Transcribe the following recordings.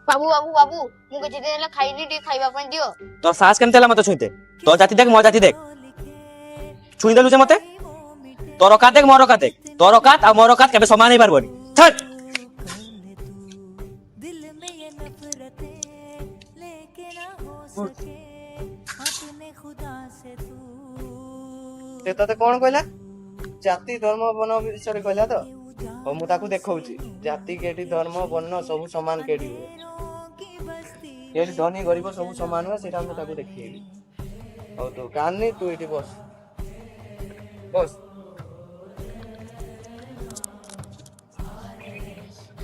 बाबू बाबू बाबू मु के दिन ला खाइनी टी खाइबा पन दियो। तो साहस केमते होला मते छुईते तो जाति देख मो जाति देख छुई देलु जे मते तोर औकात देख मोर औकात देख तोर औकात आ मोर औकात केबे समान ही पारबोनी छट से तते कोन कहला जाति धर्म वर्ण विषय कहला तो हो मु ताकू देखौची जाति केटी धर्म वर्ण सब समान केटी हुए ये धनी गरीब सब समान हुए सेटा मु ताकू देखिएबी हो तो कान्नी तू एटी बस बस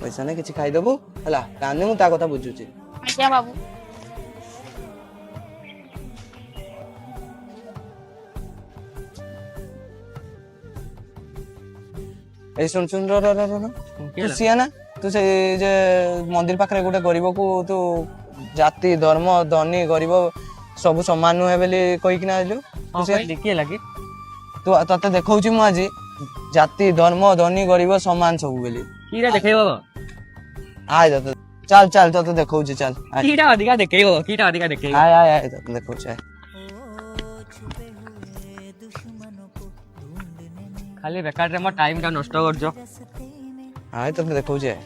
पैसा ने किछि खाइ देबो हला कान्नी मु ता कथा बुझुची अच्छा बाबू ए सुन सुन रो रो रो रो तू सिया ना तू से जे मंदिर पाखरे गोटे गरीब को तू जाति धर्म धनी गरीब सब समान नुहे बेली कहि किना आइलु तू से देखिए लगे तू तते देखौची मु आजी जाति धर्म धनी गरीब समान सब बेली कीरा देखेबो आय तते चल चल तते देखौची चल कीरा अधिका देखेबो कीरा अधिका देखेबो आय आय आय तते देखौची आय खाली बेकार रे मो टाइम का नष्ट करजो आय तते देखौची आय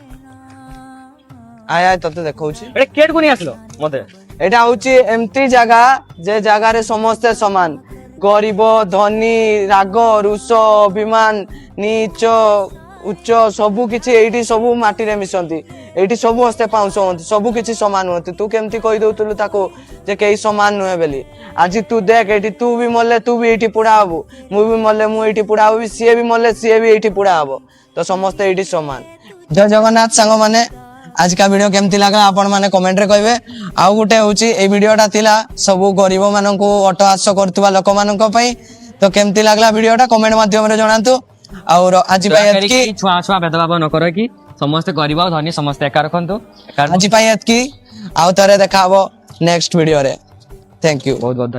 आय तते देखौची अरे केट कोनी आसलो मते एटा होची एमती जगह जे जगह रे समस्त समान गरीब धनी राग रुष अभिमान नीच उच्च सबु किछि एठी सबु माटी रे मिसंती एठी सबु हस्ते पाउस होंती सबु किछि समान होंती तू केमती कहि दउतलु ताको जे केही समान नुहे बेली आज तू देख एठी तू भी मले तू भी एठी पुडा हबो मु भी मले मु एठी पुडा हबो सीए भी मले सीए भी एठी पुडा हबो तो समस्त एठी समान जय जगन्नाथ संग माने आज का वीडियो केमती लागला आपण माने कमेंट रे कहबे आ गुटे होची ए वीडियोटा थिला सबु गरीब मानन को अटहास करतुवा लोक मानन को पई तो केमती लागला वीडियोटा कमेंट माध्यम रे जणांतु और आज पाई एतकी छुआ छुआ भेदभाव न करो कि समस्त गरीब और धनी समस्त एका रखंतु आज पाई एतकी आउ तरे देखाबो नेक्स्ट वीडियो रे थैंक यू बहुत बहुत